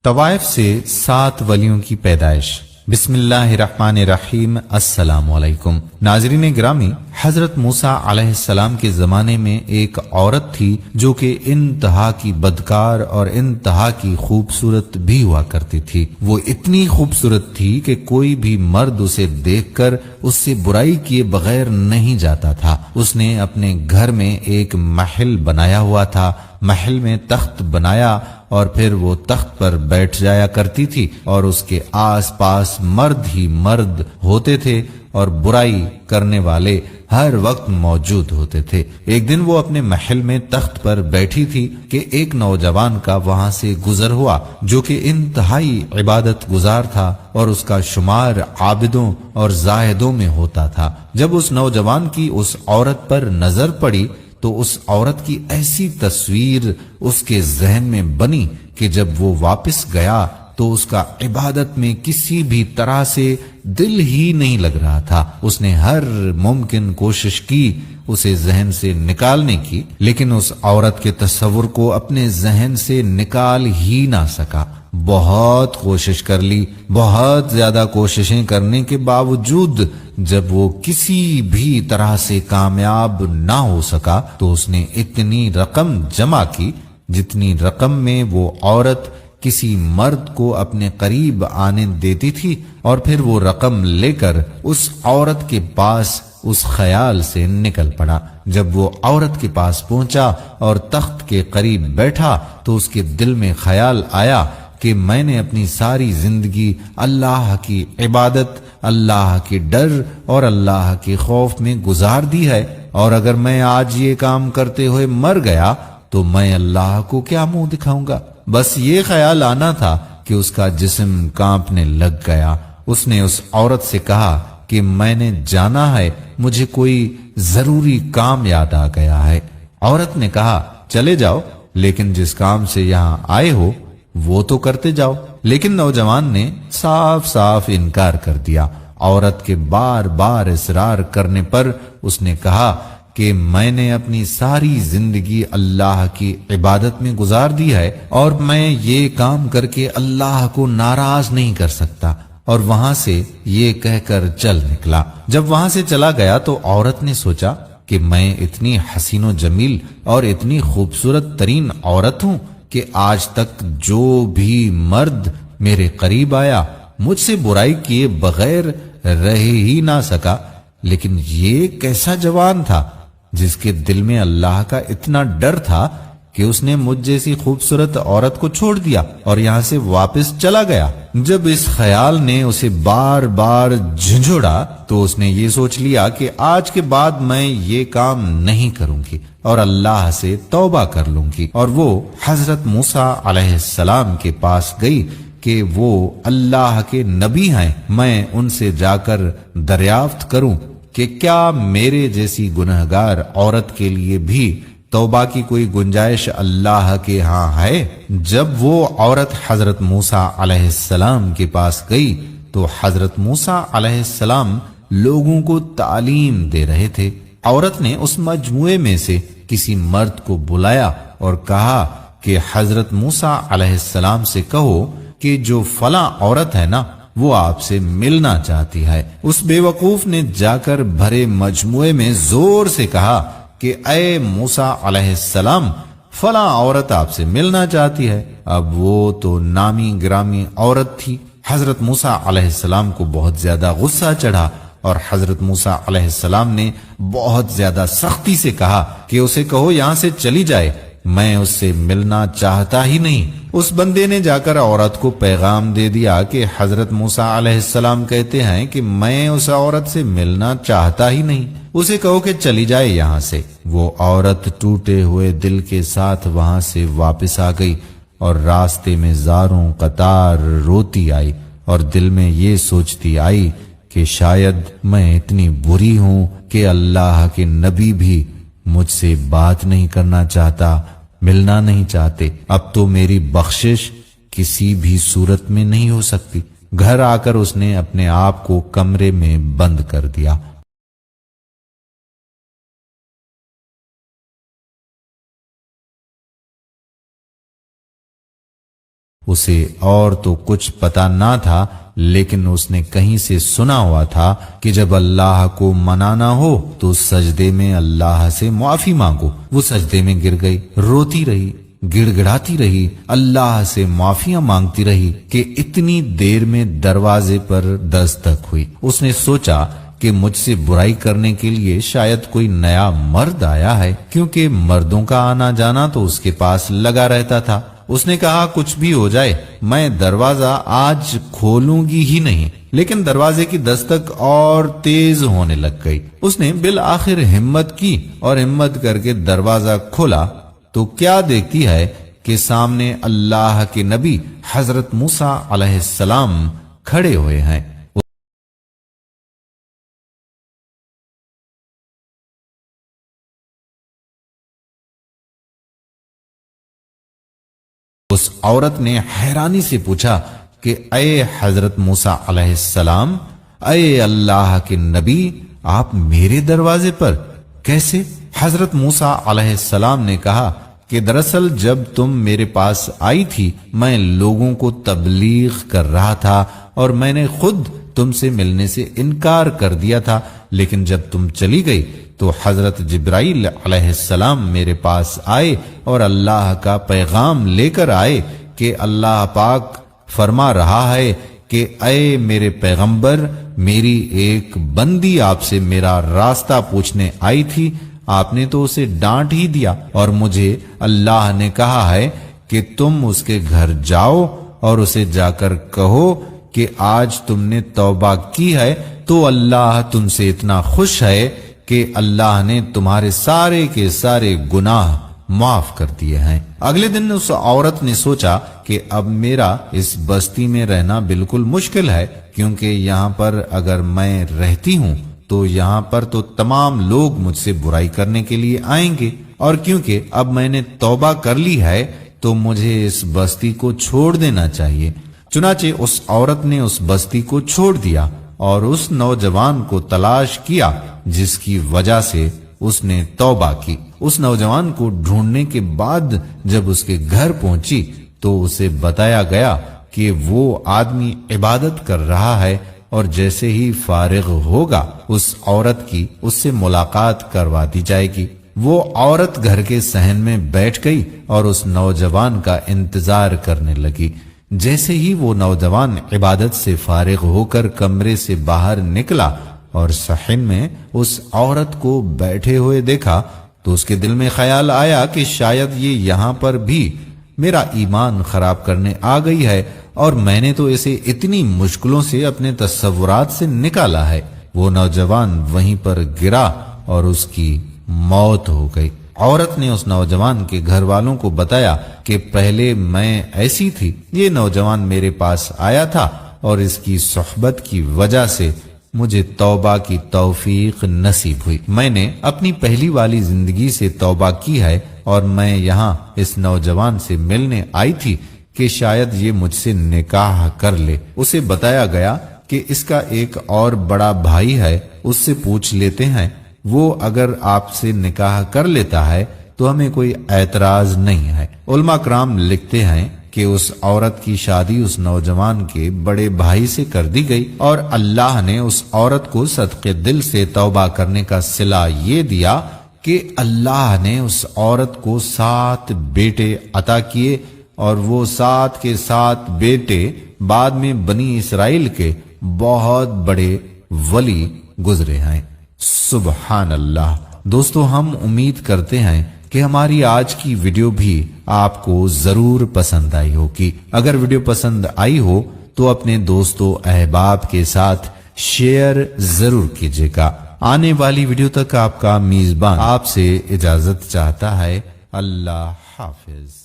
طوائف سے 7 ولیوں کی پیدائش۔ بسم اللہ الرحمن الرحیم۔ السلام علیکم ناظرین گرامی، حضرت موسیٰ علیہ السلام کے زمانے میں ایک عورت تھی جو کہ انتہا کی بدکار اور انتہا کی خوبصورت بھی ہوا کرتی تھی۔ وہ اتنی خوبصورت تھی کہ کوئی بھی مرد اسے دیکھ کر اس سے برائی کیے بغیر نہیں جاتا تھا۔ اس نے اپنے گھر میں ایک محل بنایا ہوا تھا، محل میں تخت بنایا اور پھر وہ تخت پر بیٹھ جایا کرتی تھی، اور اس کے آس پاس مرد ہی مرد ہوتے تھے اور برائی کرنے والے ہر وقت موجود ہوتے تھے۔ ایک دن وہ اپنے محل میں تخت پر بیٹھی تھی کہ ایک نوجوان کا وہاں سے گزر ہوا جو کہ انتہائی عبادت گزار تھا اور اس کا شمار عابدوں اور زاہدوں میں ہوتا تھا۔ جب اس نوجوان کی اس عورت پر نظر پڑی تو اس عورت کی ایسی تصویر اس کے ذہن میں بنی کہ جب وہ واپس گیا تو اس کا عبادت میں کسی بھی طرح سے دل ہی نہیں لگ رہا تھا۔ اس نے ہر ممکن کوشش کی اسے ذہن سے نکالنے کی، لیکن اس عورت کے تصور کو اپنے ذہن سے نکال ہی نہ سکا۔ بہت کوشش کر لی، بہت زیادہ کوششیں کرنے کے باوجود جب وہ کسی بھی طرح سے کامیاب نہ ہو سکا تو اس نے اتنی رقم جمع کی جتنی رقم میں وہ عورت کسی مرد کو اپنے قریب آنے دیتی تھی، اور پھر وہ رقم لے کر اس عورت کے پاس اس خیال سے نکل پڑا۔ جب وہ عورت کے پاس پہنچا اور تخت کے قریب بیٹھا تو اس کے دل میں خیال آیا کہ میں نے اپنی ساری زندگی اللہ کی عبادت، اللہ کے ڈر اور اللہ کے خوف میں گزار دی ہے، اور اگر میں آج یہ کام کرتے ہوئے مر گیا تو میں اللہ کو کیا منہ دکھاؤں گا۔ بس یہ خیال آنا تھا کہ اس کا جسم کانپنے لگ گیا۔ اس نے اس عورت سے کہا کہ میں نے جانا ہے، مجھے کوئی ضروری کام یاد آ گیا ہے۔ عورت نے کہا چلے جاؤ، لیکن جس کام سے یہاں آئے ہو وہ تو کرتے جاؤ۔ لیکن نوجوان نے صاف صاف انکار کر دیا۔ عورت کے بار بار اصرار کرنے پر اس نے کہا کہ میں نے اپنی ساری زندگی اللہ کی عبادت میں گزار دی ہے، اور میں یہ کام کر کے اللہ کو ناراض نہیں کر سکتا، اور وہاں سے یہ کہہ کر چل نکلا۔ جب وہاں سے چلا گیا تو عورت نے سوچا کہ میں اتنی حسین و جمیل اور اتنی خوبصورت ترین عورت ہوں کہ آج تک جو بھی مرد میرے قریب آیا مجھ سے برائی کیے بغیر رہ ہی نہ سکا، لیکن یہ کیسا جوان تھا جس کے دل میں اللہ کا اتنا ڈر تھا کہ اس نے مجھ جیسی خوبصورت عورت کو چھوڑ دیا اور یہاں سے واپس چلا گیا۔ جب اس خیال نے اسے بار بار جھنجھوڑا تو اس نے یہ سوچ لیا کہ آج کے بعد میں یہ کام نہیں کروں گی اور اللہ سے توبہ کر لوں گی، اور وہ حضرت موسیٰ علیہ السلام کے پاس گئی کہ وہ اللہ کے نبی ہیں، میں ان سے جا کر دریافت کروں کہ کیا میرے جیسی گنہگار عورت کے لیے بھی توبہ کی کوئی گنجائش اللہ کے ہاں ہے۔ جب وہ عورت حضرت موسیٰ علیہ السلام کے پاس گئی تو حضرت موسیٰ علیہ السلام لوگوں کو تعلیم دے رہے تھے۔ عورت نے اس مجموعے میں سے کسی مرد کو بلایا اور کہا کہ حضرت موسیٰ علیہ السلام سے کہو کہ جو فلاں عورت ہے نا وہ آپ سے ملنا چاہتی ہے۔ اس بے وقوف نے جا کر بھرے مجموعے میں زور سے کہا کہ اے موسیٰ علیہ السلام، فلاں عورت آپ سے ملنا چاہتی ہے۔ اب وہ تو نامی گرامی عورت تھی۔ حضرت موسیٰ علیہ السلام کو بہت زیادہ غصہ چڑھا اور حضرت موسیٰ علیہ السلام نے بہت زیادہ سختی سے کہا کہ اسے کہو یہاں سے چلی جائے، میں اس سے ملنا چاہتا ہی نہیں۔ اس بندے نے جا کر عورت کو پیغام دے دیا کہ حضرت موسیٰ علیہ السلام کہتے ہیں کہ میں اس عورت سے ملنا چاہتا ہی نہیں، اسے کہو کہ چلی جائے یہاں سے۔ وہ عورت ٹوٹے ہوئے دل کے ساتھ وہاں سے واپس آ گئی اور راستے میں زاروں قطار روتی آئی اور دل میں یہ سوچتی آئی کہ شاید میں اتنی بری ہوں کہ اللہ کے نبی بھی مجھ سے بات نہیں کرنا چاہتا، ملنا نہیں چاہتے، اب تو میری بخشش کسی بھی صورت میں نہیں ہو سکتی۔ گھر آ کر اس نے اپنے آپ کو کمرے میں بند کر دیا۔ اسے اور تو کچھ پتا نہ تھا، لیکن اس نے کہیں سے سنا ہوا تھا کہ جب اللہ کو منانا ہو تو سجدے میں اللہ سے معافی مانگو۔ وہ سجدے میں گر گئی، روتی رہی، گڑ گڑاتی رہی، اللہ سے معافیاں مانگتی رہی کہ اتنی دیر میں دروازے پر دستک ہوئی۔ اس نے سوچا کہ مجھ سے برائی کرنے کے لیے شاید کوئی نیا مرد آیا ہے، کیونکہ مردوں کا آنا جانا تو اس کے پاس لگا رہتا تھا۔ اس نے کہا کچھ بھی ہو جائے میں دروازہ آج کھولوں گی ہی نہیں، لیکن دروازے کی دستک اور تیز ہونے لگ گئی۔ اس نے بالآخر ہمت کی اور ہمت کر کے دروازہ کھولا تو کیا دیکھتی ہے کہ سامنے اللہ کے نبی حضرت موسیٰ علیہ السلام کھڑے ہوئے ہیں۔ اس عورت نے حیرانی سے پوچھا کہ اے حضرت موسیٰ علیہ السلام، اے اللہ کے نبی، آپ میرے دروازے پر کیسے؟ حضرت موسیٰ علیہ السلام نے کہا کہ دراصل جب تم میرے پاس آئی تھی میں لوگوں کو تبلیغ کر رہا تھا اور میں نے خود تم سے ملنے سے انکار کر دیا تھا، لیکن جب تم چلی گئی تو حضرت جبرائیل علیہ السلام میرے پاس آئے اور اللہ کا پیغام لے کر آئے کہ اللہ پاک فرما رہا ہے کہ اے میرے پیغمبر، میری ایک بندی آپ سے میرا راستہ پوچھنے آئی تھی، آپ نے تو اسے ڈانٹ ہی دیا، اور مجھے اللہ نے کہا ہے کہ تم اس کے گھر جاؤ اور اسے جا کر کہو کہ آج تم نے توبہ کی ہے تو اللہ تم سے اتنا خوش ہے کہ اللہ نے تمہارے سارے کے سارے گناہ معاف کر دیے ہیں۔ اگلے دن اس عورت نے سوچا کہ اب میرا اس بستی میں رہنا بالکل مشکل ہے، کیونکہ یہاں پر اگر میں رہتی ہوں تو یہاں پر تو تمام لوگ مجھ سے برائی کرنے کے لیے آئیں گے، اور کیونکہ اب میں نے توبہ کر لی ہے تو مجھے اس بستی کو چھوڑ دینا چاہیے۔ چنانچہ اس عورت نے اس بستی کو چھوڑ دیا اور اس نوجوان کو تلاش کیا جس کی وجہ سے اس نے توبہ کی۔ اس نوجوان کو ڈھونڈنے کے بعد جب اس کے گھر پہنچی تو اسے بتایا گیا کہ وہ آدمی عبادت کر رہا ہے، اور جیسے ہی فارغ ہوگا اس عورت کی اس سے ملاقات کروا دی جائے گی۔ وہ عورت گھر کے صحن میں بیٹھ گئی اور اس نوجوان کا انتظار کرنے لگی۔ جیسے ہی وہ نوجوان عبادت سے فارغ ہو کر کمرے سے باہر نکلا اور صحن میں اس عورت کو بیٹھے ہوئے دیکھا تو اس کے دل میں خیال آیا کہ شاید یہ یہاں پر بھی میرا ایمان خراب کرنے آ گئی ہے، اور میں نے تو اسے اتنی مشکلوں سے اپنے تصورات سے نکالا ہے۔ وہ نوجوان وہیں پر گرا اور اس کی موت ہو گئی۔ عورت نے اس نوجوان کے گھر والوں کو بتایا کہ پہلے میں ایسی تھی، یہ نوجوان میرے پاس آیا تھا اور اس کی صحبت کی وجہ سے مجھے توبہ کی توفیق نصیب ہوئی۔ میں نے اپنی پہلی والی زندگی سے توبہ کی ہے اور میں یہاں اس نوجوان سے ملنے آئی تھی کہ شاید یہ مجھ سے نکاح کر لے۔ اسے بتایا گیا کہ اس کا ایک اور بڑا بھائی ہے، اس سے پوچھ لیتے ہیں، وہ اگر آپ سے نکاح کر لیتا ہے تو ہمیں کوئی اعتراض نہیں ہے۔ علماء کرام لکھتے ہیں کہ اس عورت کی شادی اس نوجوان کے بڑے بھائی سے کر دی گئی، اور اللہ نے اس عورت کو صدقے دل سے توبہ کرنے کا صلہ یہ دیا کہ اللہ نے اس عورت کو 7 بیٹے عطا کیے، اور وہ 7 کے 7 بیٹے بعد میں بنی اسرائیل کے بہت بڑے ولی گزرے ہیں۔ سبحان اللہ۔ دوستو، ہم امید کرتے ہیں کہ ہماری آج کی ویڈیو بھی آپ کو ضرور پسند آئی ہوگی۔ اگر ویڈیو پسند آئی ہو تو اپنے دوستوں احباب کے ساتھ شیئر ضرور کیجیے گا۔ آنے والی ویڈیو تک آپ کا میزبان آپ سے اجازت چاہتا ہے۔ اللہ حافظ۔